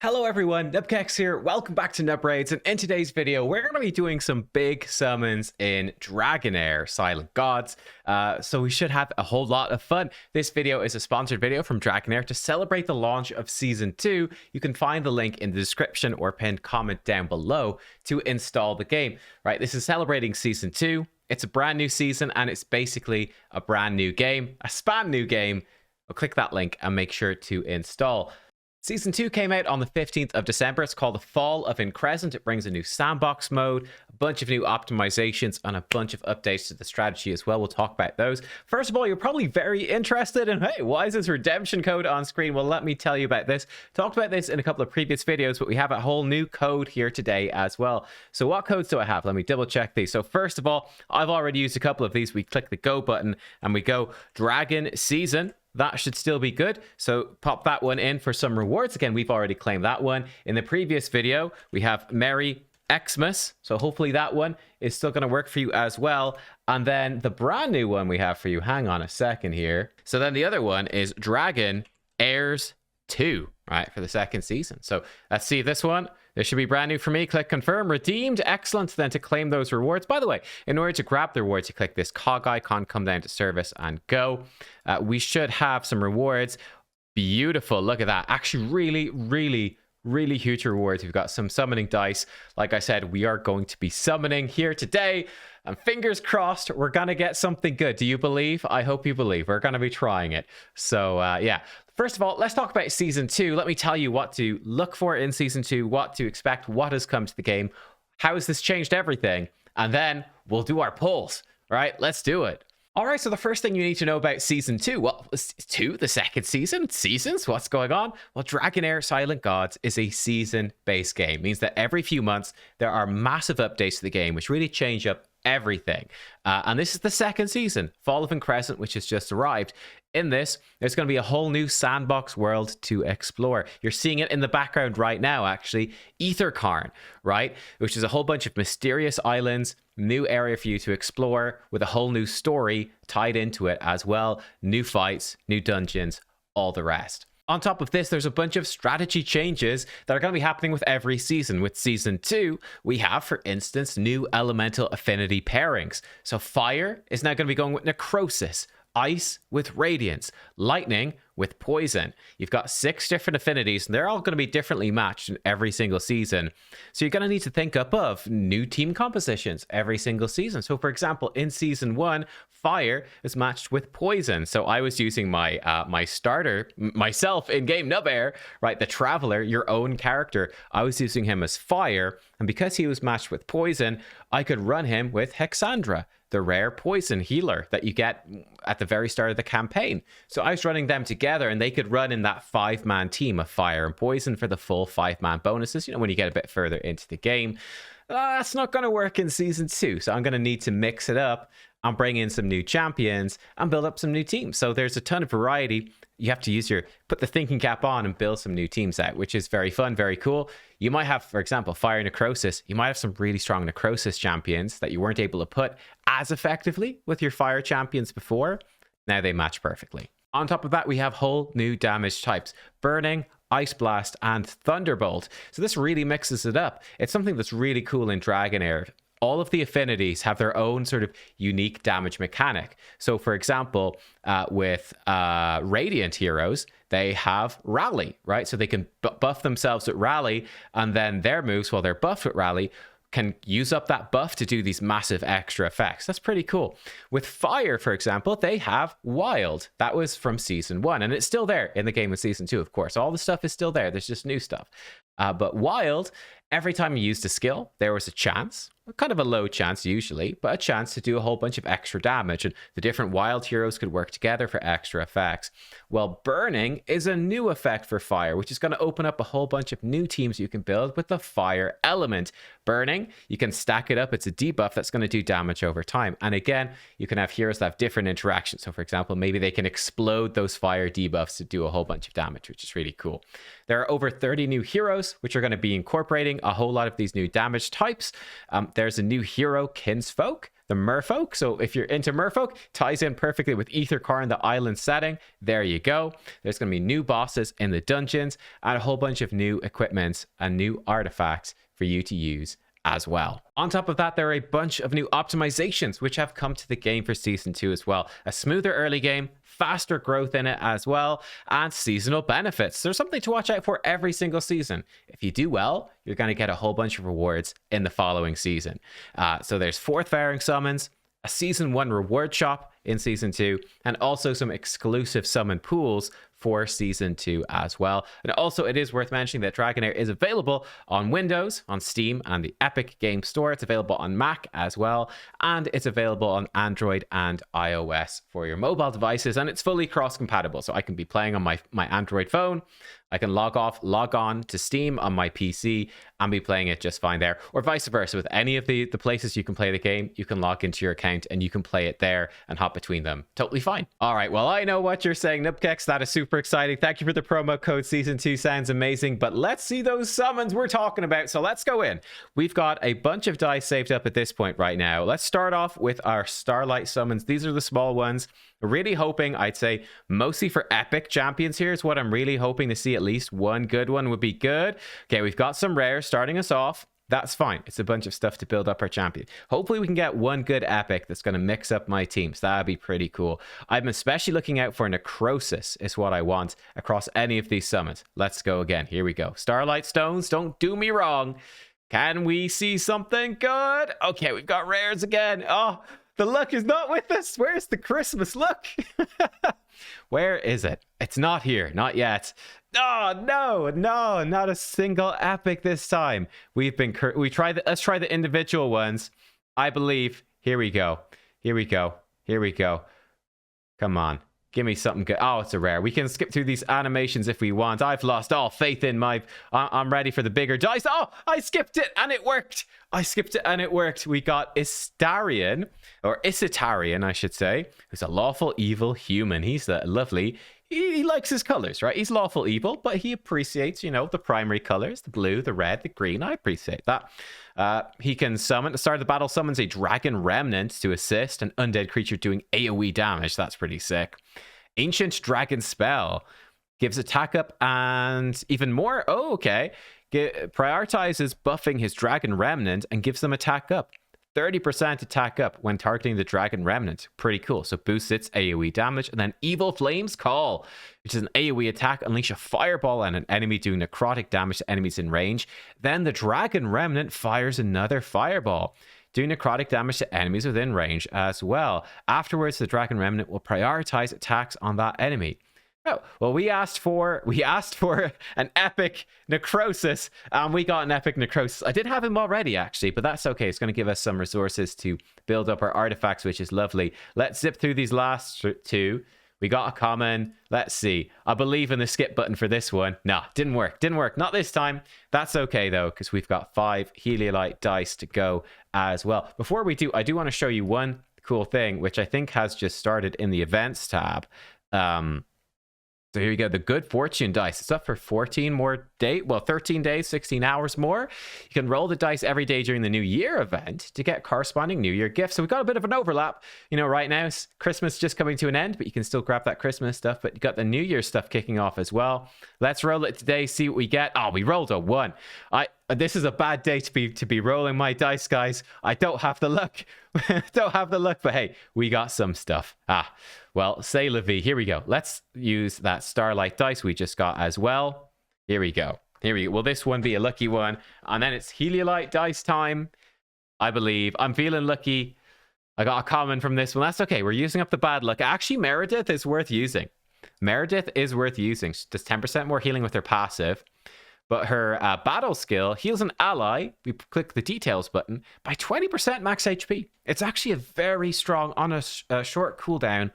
Hello everyone, nubkeks here. Welcome back to Nub Raids, and in today's video we're going to be doing some big summons in Dragonheir Silent Gods, so we should have a whole lot of fun. This video is a sponsored video from Dragonheir to celebrate the launch of Season 2. You can find the link in the description or pinned comment down below to install the game. Right, this is celebrating Season 2. It's a brand new season and it's basically a brand new game, a span new game. Well, click that link and make sure to install. Season 2 came out on the 15th of December. It's called The Fall of Increscent. It brings a new sandbox mode, a bunch of new optimizations, and a bunch of updates to the strategy as well. We'll talk about those. First of all, you're probably very interested in, hey, why is this redemption code on screen? Well, let me tell you about this. Talked about this in a couple of previous videos, but we have a whole new code here today as well. So what codes do I have? Let me double check these. So first of all, I've already used a couple of these. We click the go button and we go Dragon Season. That should still be good. So pop that one in for some rewards. Again, we've already claimed that one. In the previous video, we have Merry Xmas. So hopefully that one is still going to work for you as well. And then the brand new one we have for you, hang on a second here. So then the other one is Dragonheir 2, right, for the second season. So let's see this one. This should be brand new for me. Click confirm, redeemed, excellent. Then to claim those rewards. By the way, in order to grab the rewards, you click this cog icon, come down to service and go. We should have some rewards. Beautiful, look at that. Actually really huge rewards. We've got some summoning dice. Like I said, we are going to be summoning here today. And fingers crossed, we're going to get something good. Do you believe? I hope you believe. We're going to be trying it. So yeah, first of all, let's talk about Season 2. Let me tell you what to look for in Season 2, what to expect, what has come to the game, how has this changed everything, and then we'll do our polls. All right, let's do it. All right, so the first thing you need to know about Season 2, well, 2, the second season, seasons, what's going on? Well, Dragonheir Silent Gods is a season-based game. It means that every few months, there are massive updates to the game, which really change up everything. And this is the second season, Fall of Increscent, which has just arrived. In this, there's going to be a whole new sandbox world to explore. You're seeing it in the background right now, actually. Aethercarn, right? Which is a whole bunch of mysterious islands, new area for you to explore with a whole new story tied into it as well. New fights, new dungeons, all the rest. On top of this, there's a bunch of strategy changes that are going to be happening with every season. With Season 2, we have, for instance, new elemental affinity pairings. So fire is now going to be going with necrosis, ice with radiance, lightning with poison. You've got 6 different affinities, and they're all going to be differently matched in every single season. So you're going to need to think up of new team compositions every single season. So for example, in Season 1, fire is matched with poison. So I was using my my starter, myself in game Nubair, right? The Traveler, your own character. I was using him as fire, and because he was matched with poison, I could run him with Hexandra, the rare poison healer that you get at the very start of the campaign. So I was running them together, and they could run in that 5-man team of fire and poison for the full 5-man bonuses, you know, when you get a bit further into the game. That's not going to work in Season 2, so I'm going to need to mix it up and bring in some new champions and build up some new teams. So there's a ton of variety. You have to put the thinking cap on and build some new teams out, which is very fun, very cool. You might have, for example, Fire Necrosis. You might have some really strong Necrosis champions that you weren't able to put as effectively with your Fire champions before. Now they match perfectly. On top of that, we have whole new damage types: Burning, Ice Blast, and Thunderbolt. So this really mixes it up. It's something that's really cool in Dragonheir. All of the affinities have their own sort of unique damage mechanic. So for example, with Radiant heroes, they have Rally, right? So they can buff themselves with Rally, and then their moves, while they're buffed with Rally, can use up that buff to do these massive extra effects. That's pretty cool. With Fire, for example, they have Wild. That was from Season 1, and it's still there in the game in Season 2, of course. All the stuff is still there. There's just new stuff. But Wild, every time you used a skill, there was a chance, kind of a low chance usually, but a chance to do a whole bunch of extra damage, and the different Wild heroes could work together for extra effects. Well, Burning is a new effect for Fire, which is going to open up a whole bunch of new teams you can build with the Fire element. Burning, you can stack it up. It's a debuff that's going to do damage over time. And again, you can have heroes that have different interactions. So for example, maybe they can explode those Fire debuffs to do a whole bunch of damage, which is really cool. There are over 30 new heroes, which are going to be incorporating a whole lot of these new damage types. There's a new hero, Kinsfolk. the merfolk. So if you're into merfolk, ties in perfectly with Aethercar in the island setting. There you go. There's going to be new bosses in the dungeons and a whole bunch of new equipment and new artifacts for you to use as well. On top of that, there are a bunch of new optimizations which have come to the game for Season 2 as well. A smoother early game, faster growth in it as well, and seasonal benefits. There's something to watch out for every single season. If you do well, you're going to get a whole bunch of rewards in the following season. So there's fourth fairing summons, a Season 1 reward shop in Season 2, and also some exclusive summon pools for Season 2 as well. And also, it is worth mentioning that Dragonheir is available on Windows, on Steam, and the Epic Game Store. It's available on Mac as well, and it's available on Android and iOS for your mobile devices, and it's fully cross-compatible. So I can be playing on my Android phone, I can log on to Steam on my PC and be playing it just fine there, or vice versa. With any of the places you can play the game, you can log into your account and you can play it there and hop between them. Totally fine. All right, well, I know what you're saying, nubkeks. That is super exciting. Thank you for the promo code. Season 2 sounds amazing, but let's see those summons we're talking about. So let's go in. We've got a bunch of dice saved up at this point right now. Let's start off with our Starlight summons. These are the small ones. Really hoping, I'd say, mostly for epic champions here is what I'm really hoping to see. At least one good one would be good. Okay, we've got some rares starting us off. That's fine. It's a bunch of stuff to build up our champion. Hopefully we can get one good epic that's going to mix up my teams. That'd be pretty cool. I'm especially looking out for Necrosis is what I want across any of these summons. Let's go again. Here we go. Starlight Stones, don't do me wrong. Can we see something good? Okay, we've got rares again. Oh, the luck is not with us. Where's the Christmas luck? Where is it? It's not here. Not yet. Oh, no, not a single epic this time. Let's try the individual ones. I believe. Here we go. Come on. Give me something good. Oh, it's a rare. We can skip through these animations if we want. I've lost all faith in I'm ready for the bigger dice. Oh, I skipped it and it worked. We got Istarion, or Isitarian, I should say, who's a lawful evil human. He's lovely. He likes his colors, right? He's lawful evil, but he appreciates, the primary colors, the blue, the red, the green. I appreciate that. He can summon, at the start of the battle, summons a dragon remnant to assist an undead creature doing AoE damage. That's pretty sick. Ancient dragon spell gives attack up and even more. Oh, okay. Prioritizes buffing his dragon remnant and gives them attack up. 30% attack up when targeting the dragon remnant. Pretty cool. So boosts its AoE damage. And then Evil Flames Call, which is an AoE attack. Unleash a fireball on an enemy doing necrotic damage to enemies in range. Then the dragon remnant fires another fireball, doing necrotic damage to enemies within range as well. Afterwards, the dragon remnant will prioritize attacks on that enemy. Oh, well, we asked for an epic Necrosis, and we got an epic Necrosis. I did have him already, actually, but that's okay. It's going to give us some resources to build up our artifacts, which is lovely. Let's zip through these last two. We got a common. Let's see. I believe in the skip button for this one. Nah, didn't work. Not this time. That's okay, though, because we've got 5 Heliolite dice to go as well. Before we do, I do want to show you one cool thing, which I think has just started in the events tab. So here you go, the Good Fortune dice. It's up for 13 days, 16 hours more. You can roll the dice every day during the New Year event to get corresponding New Year gifts. So we've got a bit of an overlap. Right now, Christmas just coming to an end, but you can still grab that Christmas stuff. But you got the New Year stuff kicking off as well. Let's roll it today, see what we get. Oh, we rolled a 1. This is a bad day to be rolling my dice, guys. I don't have the luck. But hey, we got some stuff. Well, say la vie. Here we go. Let's use that Starlight dice we just got as well. Here we go. Will this one be a lucky one? And then it's Heliolite dice time, I believe. I'm feeling lucky. I got a common from this one. That's okay. We're using up the bad luck. Actually, Meredith is worth using. She does 10% more healing with her passive. But her battle skill heals an ally, we click the details button, by 20% max HP. It's actually a very strong, on a short cooldown,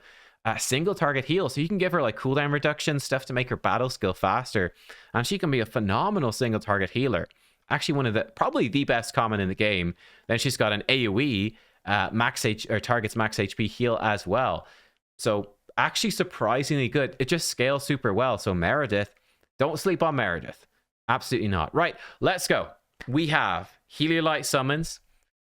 single target heal. So you can give her like cooldown reduction, stuff to make her battle skill faster. And she can be a phenomenal single target healer. Actually, probably the best common in the game. Then she's got an AoE, targets max HP heal as well. So actually surprisingly good. It just scales super well. So Meredith, don't sleep on Meredith. Absolutely not. Right, let's go. We have Heliolite summons.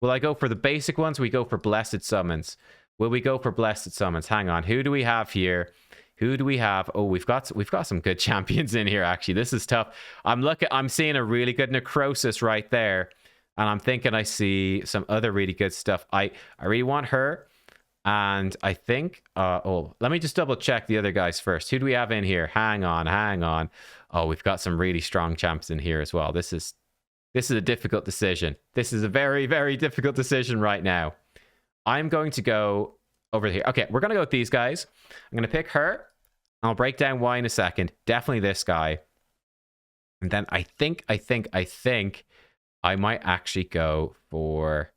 Will I go for the basic ones? We go for blessed summons. Will we go for blessed summons? Hang on. Who do we have here? Who do we have? Oh, we've got some good champions in here, actually. This is tough. I'm seeing a really good necrosis right there. And I'm thinking I see some other really good stuff. I really want her. And I think, let me just double check the other guys first. Who do we have in here? Hang on. Oh, we've got some really strong champs in here as well. This is a difficult decision. This is a very, very difficult decision right now. I'm going to go over here. Okay, we're going to go with these guys. I'm going to pick her. I'll break down why in a second. Definitely this guy. And then I think I might actually go for,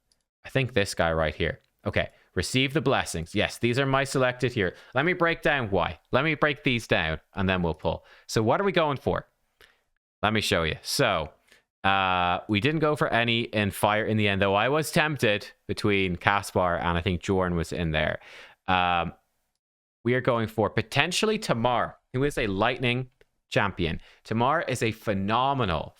I think this guy right here. Okay, receive the blessings. Yes, these are my selected here. Let me break down why. Let me break these down and then we'll pull. So what are we going for? Let me show you. So we didn't go for any in fire in the end, though I was tempted between Caspar and I think Jorn was in there. We are going for potentially Tamar, who is a lightning champion. Tamar is a phenomenal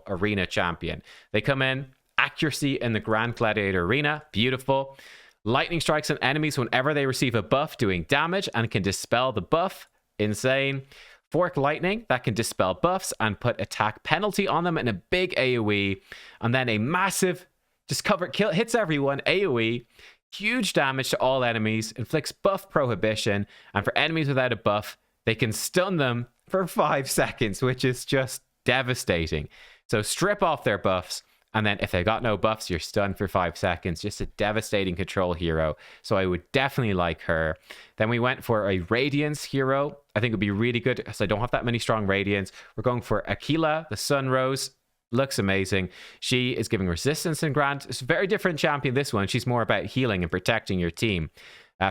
arena champion. They come in, accuracy in the Grand Gladiator Arena, beautiful. Lightning strikes on enemies whenever they receive a buff, doing damage and can dispel the buff, insane. Fork lightning that can dispel buffs and put attack penalty on them in a big AoE, and then a massive hits everyone AoE. Huge damage to all enemies, inflicts buff prohibition, and for enemies without a buff, they can stun them for 5 seconds, which is just devastating. So strip off their buffs, and then if they got no buffs, you're stunned for 5 seconds. Just a devastating control hero. So I would definitely like her. Then we went for a Radiance hero. I think it would be really good because I don't have that many strong Radiance. We're going for Aquila, the Sun Rose. Looks amazing. She is giving resistance and grant. It's a very different champion, this one. She's more about healing and protecting your team.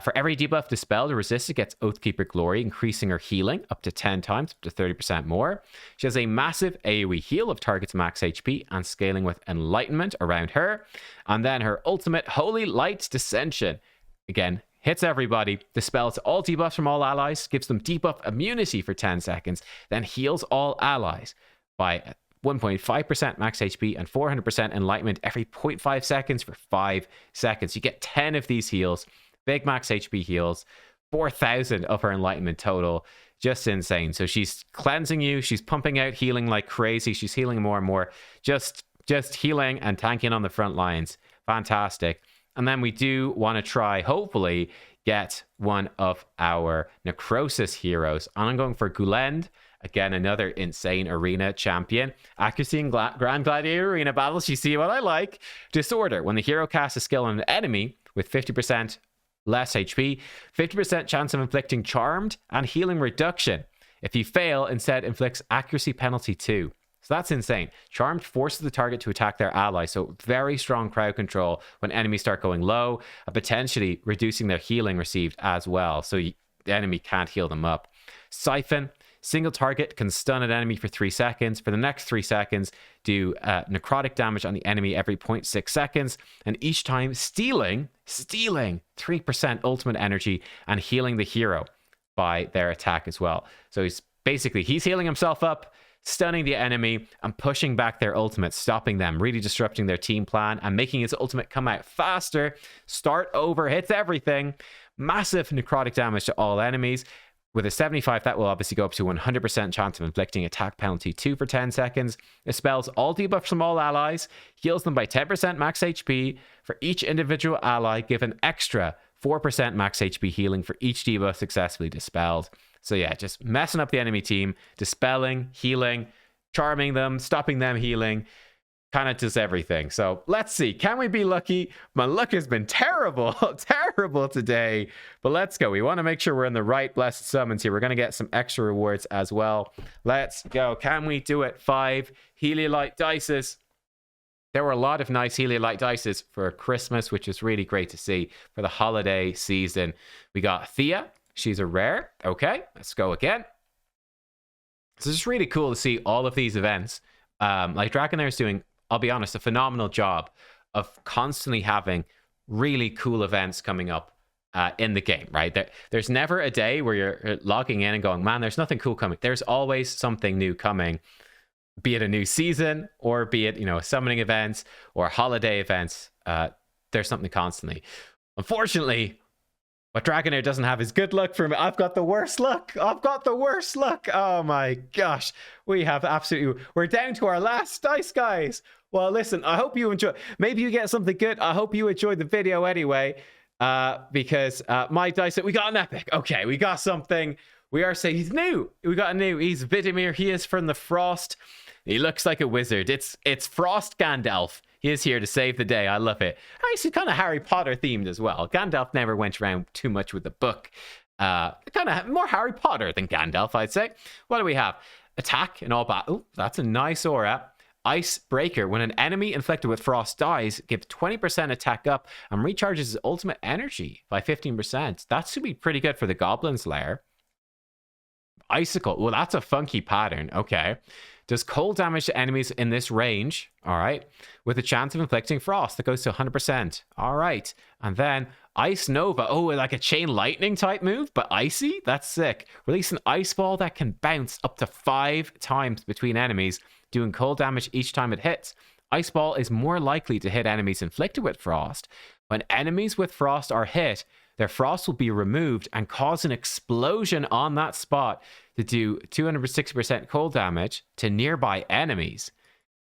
For every debuff dispelled or resisted, gets Oathkeeper Glory, increasing her healing up to 10 times, up to 30% more. She has a massive AoE heal of target's max HP and scaling with Enlightenment around her. And then her ultimate Holy Light Dissension. Again, hits everybody, dispels all debuffs from all allies, gives them debuff immunity for 10 seconds, then heals all allies by 1.5% max HP and 400% Enlightenment every 0.5 seconds for 5 seconds. You get 10 of these heals. Big max HP heals, 4,000 of her Enlightenment total. Just insane. So she's cleansing you. She's pumping out healing like crazy. She's healing more and more. Just healing and tanking on the front lines. Fantastic. And then we do want to try, hopefully, get one of our Necrosis heroes. And I'm going for Gulend. Again, another insane arena champion. Accuracy in Grand Gladiator Arena battles. You see what I like. Disorder. When the hero casts a skill on an enemy with 50% less HP, 50% chance of inflicting charmed and healing reduction. If you fail, instead inflicts accuracy penalty 2. So that's insane. Charmed forces the target to attack their ally, so very strong crowd control when enemies start going low, and potentially reducing their healing received as well, so the enemy can't heal them up. Siphon. Single target can stun an enemy for 3 seconds. For the next 3 seconds, do necrotic damage on the enemy every 0.6 seconds. And each time, stealing 3% ultimate energy and healing the hero by their attack as well. So he's healing himself up, stunning the enemy, and pushing back their ultimate, stopping them, really disrupting their team plan, and making his ultimate come out faster. Start over, hits everything. Massive necrotic damage to all enemies. With a 75, that will obviously go up to 100% chance of inflicting attack penalty 2 for 10 seconds. It spells all debuffs from all allies, heals them by 10% max HP. For each individual ally, give an extra 4% max HP healing for each debuff successfully dispelled. So yeah, just messing up the enemy team, dispelling, healing, charming them, stopping them healing. Kind of does everything. So let's see. Can we be lucky? My luck has been terrible, terrible today. But let's go. We want to make sure we're in the right blessed summons here. We're going to get some extra rewards as well. Let's go. Can we do it? 5 Heliolite dices. There were a lot of nice Heliolite dices for Christmas, which is really great to see for the holiday season. We got Thea. She's a rare. Okay, let's go again. So it's just really cool to see all of these events. Like Dragonheir is doing, I'll be honest, a phenomenal job of constantly having really cool events coming up in the game, right? There's never a day where you're logging in and going, man, there's nothing cool coming. There's always something new coming. be it a new season or be it, summoning events or holiday events. There's something constantly. Unfortunately, what Dragonheir doesn't have is good luck for me. I've got the worst luck. Oh my gosh. We're down to our last dice, guys. Well, listen, I hope you enjoy. Maybe you get something good. I hope you enjoyed the video anyway. Because my dice, we got an epic. Okay, we got something. We are saying he's new. We got a new. He's Vidimir. He is from the Frost. He looks like a wizard. It's Frost Gandalf. He is here to save the day. I love it. He's kind of Harry Potter themed as well. Gandalf never went around too much with the book. Kind of more Harry Potter than Gandalf, I'd say. What do we have? Attack and all battle. Oh, that's a nice aura. Ice Breaker. When an enemy inflicted with frost dies, give 20% attack up and recharges his ultimate energy by 15%. That should be pretty good for the Goblin's Lair. Icicle. Well, that's a funky pattern. Okay. Does cold damage to enemies in this range. All right. With a chance of inflicting frost. That goes to 100%. All right. And then Ice Nova. Oh, like a chain lightning type move, but icy? That's sick. Release an ice ball that can bounce up to 5 times between enemies, doing cold damage each time it hits. Ice ball is more likely to hit enemies inflicted with frost. When enemies with frost are hit, their frost will be removed and cause an explosion on that spot to do 260% cold damage to nearby enemies.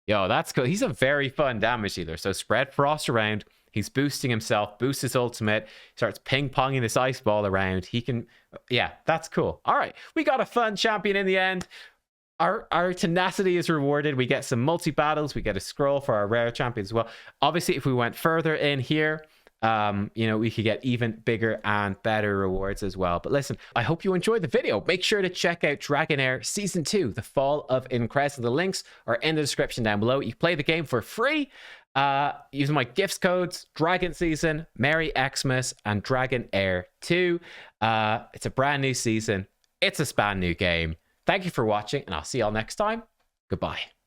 Yo, that's cool. He's a very fun damage dealer. So spread frost around. He's boosting himself, boosts his ultimate, starts ping-ponging this ice ball around. He can, yeah, that's cool. All right, we got a fun champion in the end. Our tenacity is rewarded. We get some multi-battles. We get a scroll for our rare champions as well. Obviously, if we went further in here, we could get even bigger and better rewards as well. But listen, I hope you enjoyed the video. Make sure to check out Dragonheir Season 2, The Fall of Increscent. The links are in the description down below. You can play the game for free using my gifts codes, Dragon Season, Merry Xmas, and Dragonheir 2. It's a brand new season. It's a span new game. Thank you for watching, and I'll see y'all next time. Goodbye.